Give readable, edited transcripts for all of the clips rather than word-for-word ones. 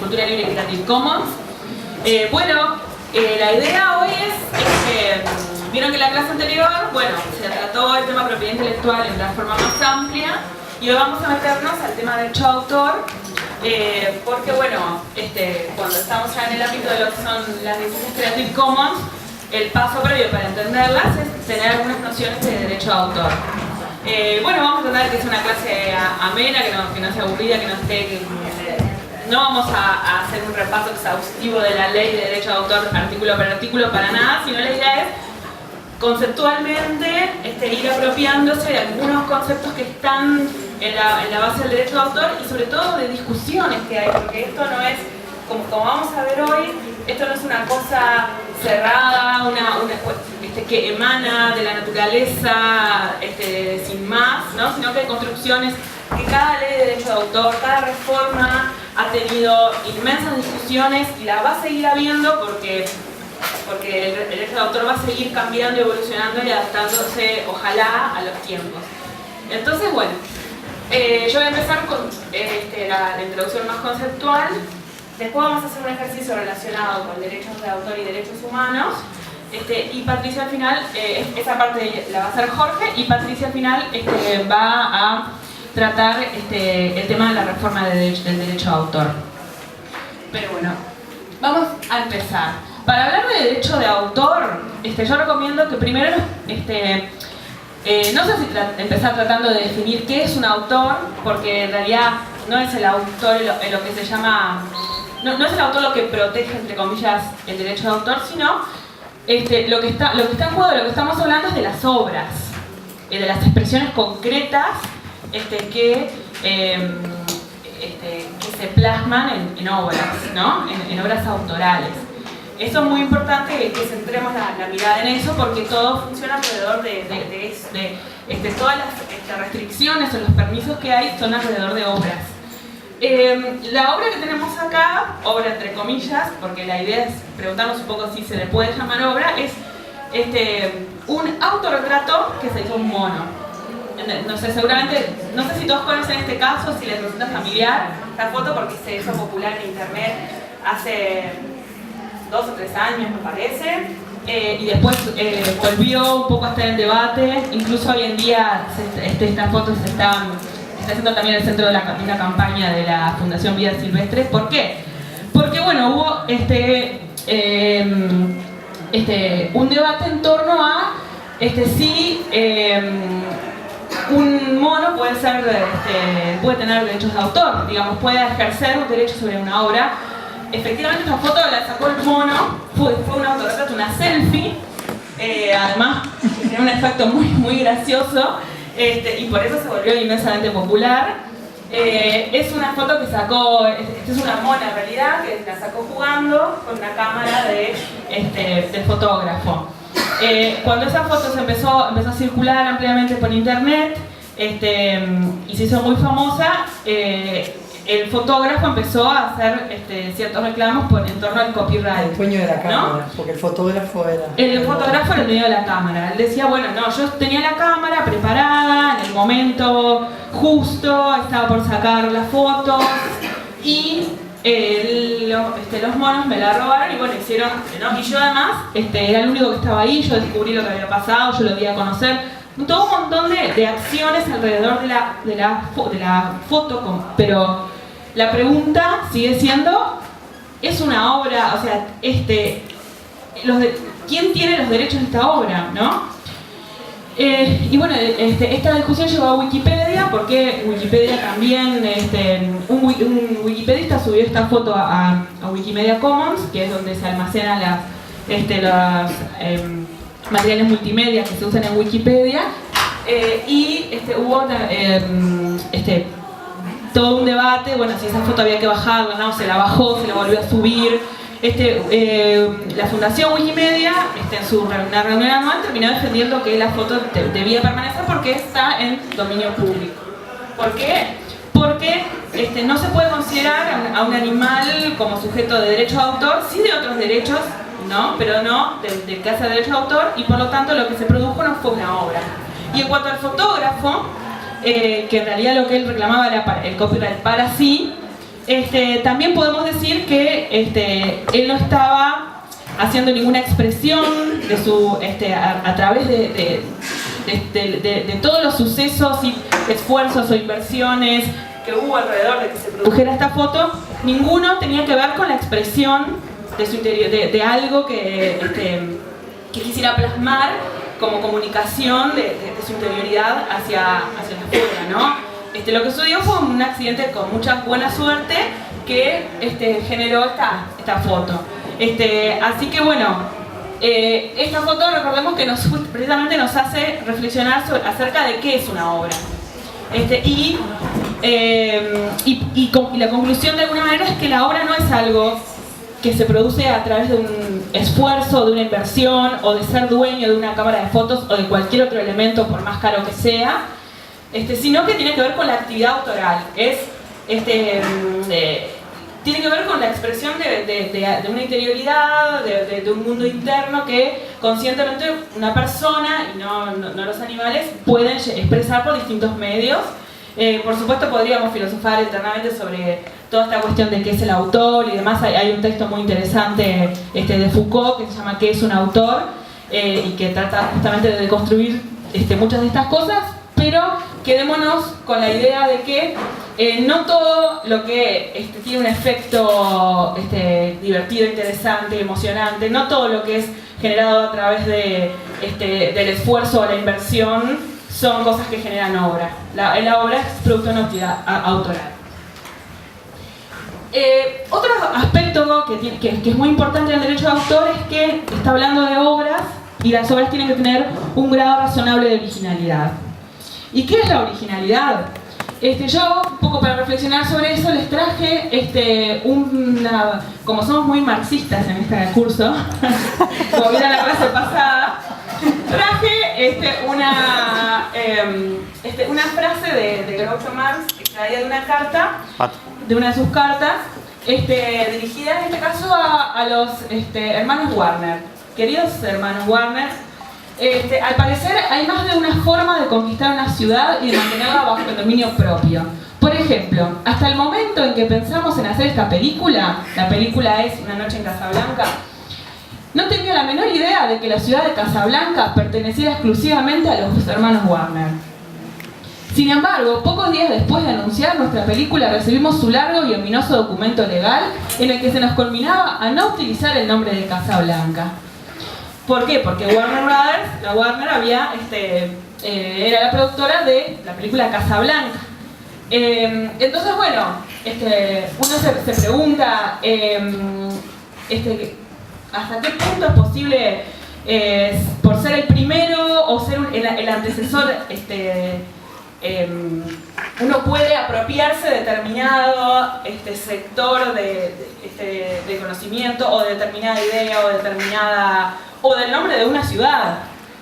cultura libre y Creative Commons. La idea hoy es que vieron que en la clase anterior, se trató el tema propiedad intelectual en una forma más amplia y hoy vamos a meternos al tema de derecho de autor, porque cuando estamos ya en el ámbito de lo que son las licencias Creative Commons, el paso previo para entenderlas es tener algunas nociones de derecho de autor. Vamos a tratar que es una clase amena, que no sea aburrida, que no esté... No vamos a hacer un repaso exhaustivo de la ley de derecho de autor artículo por artículo para nada, sino la idea es conceptualmente ir apropiándose de algunos conceptos que están en la base del derecho de autor y sobre todo de discusiones que hay, porque esto no es, como vamos a ver hoy, esto no es una cosa cerrada, que emana de la naturaleza sin más, ¿no? Sino que hay construcciones que cada ley de derecho de autor, cada reforma ha tenido inmensas discusiones y la va a seguir habiendo porque el derecho de autor va a seguir cambiando, evolucionando y adaptándose, ojalá, a los tiempos. Entonces, yo voy a empezar con la introducción más conceptual. Después vamos a hacer un ejercicio relacionado con derechos de autor y derechos humanos. Y Patricia al final, esa parte la va a hacer Jorge, y Patricia al final va a tratar el tema de la reforma del derecho de autor. Pero vamos a empezar. Para hablar de derecho de autor, yo recomiendo que primero, no sé si empezar tratando de definir qué es un autor, porque en realidad no es el autor lo que se llama, no es el autor lo que protege, entre comillas, el derecho de autor, sino lo que está en juego, de lo que estamos hablando es de las obras, de las expresiones concretas que se plasman en obras, ¿no? En obras autorales. Eso es muy importante que centremos la mirada en eso, porque todo funciona alrededor de todas las restricciones o los permisos que hay son alrededor de obras. La obra que tenemos acá, obra entre comillas, porque la idea es preguntarnos un poco si se le puede llamar obra, es un autorretrato que se hizo un mono. No sé, seguramente, no sé si todos conocen este caso, si les resulta familiar esta foto, porque se hizo popular en internet hace 2 o 3 años, me parece, y después volvió un poco a estar en debate. Incluso hoy en día estas fotos está siendo también el centro de una campaña de la Fundación Vida Silvestre. ¿Por qué? Porque hubo un debate en torno a si un mono puede tener derechos de autor, digamos, puede ejercer un derecho sobre una obra. Efectivamente, esta foto la sacó el mono, fue un autorretrato, una selfie, además tiene un efecto muy gracioso, y por eso se volvió inmensamente popular. Es una foto que sacó, es una mona en realidad, que la sacó jugando con una cámara de fotógrafo. Cuando esa foto empezó a circular ampliamente por internet y se hizo muy famosa, el fotógrafo empezó a hacer ciertos reclamos en torno al copyright. El dueño de la cámara, ¿no? Porque el fotógrafo era... El fotógrafo era el dueño de la cámara. Él decía, yo tenía la cámara preparada en el momento justo, estaba por sacar las fotos y los monos me la robaron y hicieron, ¿no? Y yo además era el único que estaba ahí, yo descubrí lo que había pasado, yo lo di a conocer. Todo un montón de acciones alrededor de la foto, pero la pregunta sigue siendo, ¿es una obra? O sea, ¿quién tiene los derechos de esta obra? ¿No? Esta discusión llegó a Wikipedia, porque Wikipedia también, un wikipedista subió esta foto a Wikimedia Commons, que es donde se almacenan los materiales multimedia que se usan en Wikipedia, hubo todo un debate, si esa foto había que bajarla, ¿no? Se la bajó, se la volvió a subir. La Fundación Wikimedia, en una reunión anual, terminó defendiendo que la foto debía permanecer porque está en dominio público. ¿Por qué? Porque no se puede considerar a un animal como sujeto de derecho de autor, sí de otros derechos, ¿no? Pero no del que hace derecho de autor, y por lo tanto lo que se produjo no fue una obra. Y en cuanto al fotógrafo, que en realidad lo que él reclamaba era el copyright para sí, también podemos decir que él no estaba haciendo ninguna expresión de su, a través de todos los sucesos y esfuerzos o inversiones que hubo alrededor de que se produjera esta foto. Ninguno tenía que ver con la expresión de su interior, de algo que quisiera plasmar como comunicación de su interioridad hacia afuera, ¿no? Lo que sucedió fue un accidente con mucha buena suerte que generó esta foto. Así que bueno, esta foto, recordemos que precisamente nos hace reflexionar acerca de qué es una obra. Y la conclusión de alguna manera es que la obra no es algo que se produce a través de un esfuerzo, de una inversión, o de ser dueño de una cámara de fotos o de cualquier otro elemento, por más caro que sea, sino que tiene que ver con la actividad autoral. Tiene que ver con la expresión de una interioridad, de un mundo interno que conscientemente una persona, y no los animales, pueden expresar por distintos medios. Por supuesto podríamos filosofar eternamente sobre toda esta cuestión de qué es el autor y demás. Hay un texto muy interesante de Foucault que se llama ¿Qué es un autor? Y que trata justamente de deconstruir muchas de estas cosas, pero quedémonos con la idea de que no todo lo que tiene un efecto divertido, interesante, emocionante, no todo lo que es generado a través del esfuerzo o la inversión son cosas que generan obra. La obra es producto de una actividad autoral. Otro aspecto que es muy importante en el derecho de autor es que está hablando de obras y las obras tienen que tener un grado razonable de originalidad. ¿Y qué es la originalidad? Yo, un poco para reflexionar sobre eso, les traje como somos muy marxistas en este curso, como vieron la clase pasada, traje una frase de Groucho Marx que traía de una carta, de una de sus cartas, dirigida en este caso a los hermanos Warner. Queridos hermanos Warner, al parecer hay más de una forma de conquistar una ciudad y de mantenerla bajo el dominio propio. Por ejemplo, hasta el momento en que pensamos en hacer esta película, la película es Una noche en Casablanca, no tenía la menor idea de que la ciudad de Casablanca perteneciera exclusivamente a los hermanos Warner. Sin embargo, pocos días después de anunciar nuestra película, recibimos su largo y ominoso documento legal en el que se nos conminaba a no utilizar el nombre de Casablanca. ¿Por qué? Porque Warner Brothers, la Warner era la productora de la película Casablanca. Entonces, bueno, uno se pregunta hasta qué punto es posible, por ser el primero o ser el antecesor, uno puede apropiarse de determinado sector de conocimiento o de determinada idea o del nombre de una ciudad,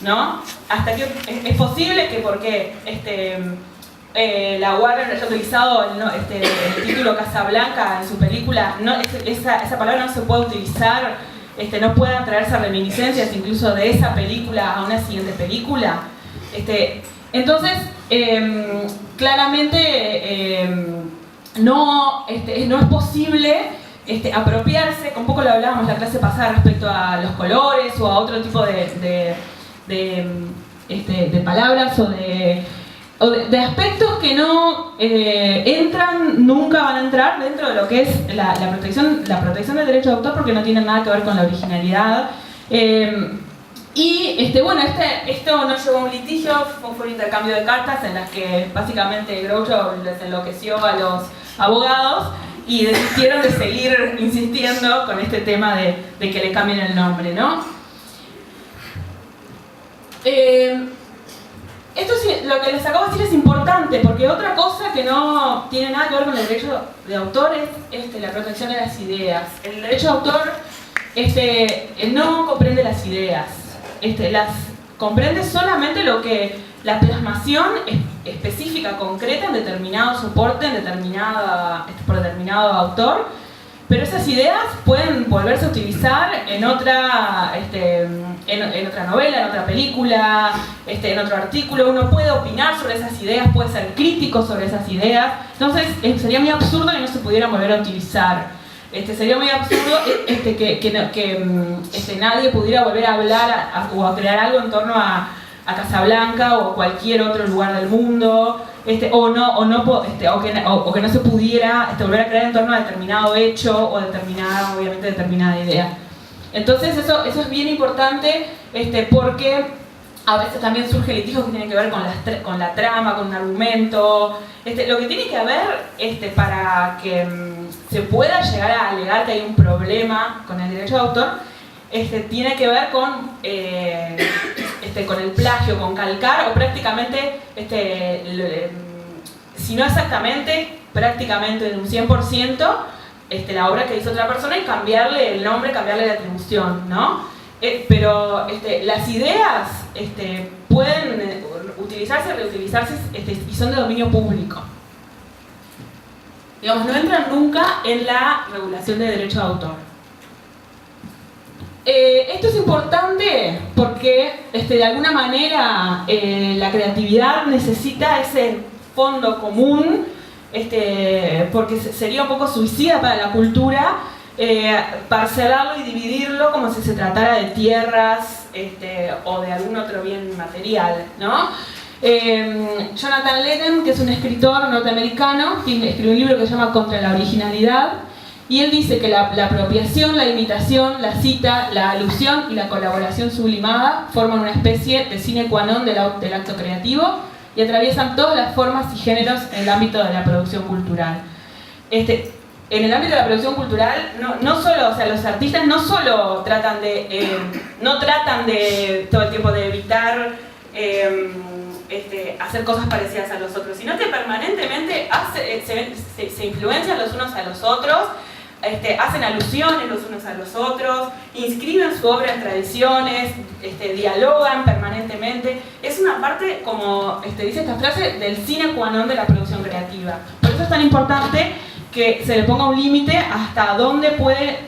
¿no? Hasta que es posible que porque la Warner haya utilizado el título Casablanca en su película, esa palabra no se puede utilizar, no puedan traerse reminiscencias incluso de esa película a una siguiente película. Entonces, claramente no es posible apropiarse, un poco lo hablábamos la clase pasada respecto a los colores o a otro tipo de palabras o de aspectos que no nunca van a entrar dentro de lo que es la protección del derecho de autor, porque no tienen nada que ver con la originalidad. Bueno, esto no llevó a un litigio, fue un intercambio de cartas en las que básicamente Groucho les enloqueció a los abogados y desistieron de seguir insistiendo con este tema de que le cambien el nombre, ¿no? Esto sí, lo que les acabo de decir es importante, porque otra cosa que no tiene nada que ver con el derecho de autor es la protección de las ideas. El derecho de autor no comprende las ideas, las comprende solamente lo que la plasmación específica, concreta, en determinado soporte, por determinado autor, pero esas ideas pueden volverse a utilizar en otra, en otra novela, en otra película, en otro artículo. Uno puede opinar sobre esas ideas, puede ser crítico sobre esas ideas. Entonces sería muy absurdo que no se pudieran volver a utilizar. Sería muy absurdo que nadie pudiera volver a hablar o a crear algo en torno a Casablanca o a cualquier otro lugar del mundo, o que no se pudiera volver a crear en torno a determinado hecho o obviamente determinada idea. Entonces eso es bien importante, porque a veces también surge litigios que tienen que ver con la trama, con un argumento. Lo que tiene que haber para que se pueda llegar a alegar que hay un problema con el derecho de autor, tiene que ver con el plagio, con calcar o prácticamente, si no exactamente, prácticamente de un 100%, la obra que hizo otra persona y cambiarle el nombre, cambiarle la atribución, ¿no? Pero las ideas pueden utilizarse, reutilizarse y son de dominio público. Digamos, no entran nunca en la regulación de derecho de autor. Esto es importante porque de alguna manera la creatividad necesita ese fondo común, porque sería un poco suicida para la cultura parcelarlo y dividirlo como si se tratara de tierras o de algún otro bien material, ¿no? Jonathan Lethem, que es un escritor norteamericano, escribió un libro que se llama Contra la originalidad, y él dice que la apropiación, la imitación, la cita, la alusión y la colaboración sublimada forman una especie de sine qua non del acto creativo y atraviesan todas las formas y géneros en el ámbito de la producción cultural. En el ámbito de la producción cultural, no solo, o sea, los artistas no solo tratan de todo el tiempo de evitar hacer cosas parecidas a los otros, sino que permanentemente se influencian los unos a los otros, hacen alusiones los unos a los otros, inscriben su obra en tradiciones, dialogan permanentemente. Es una parte, como dice esta frase, del sine qua non de la producción creativa. Por eso es tan importante que se le ponga un límite hasta dónde puede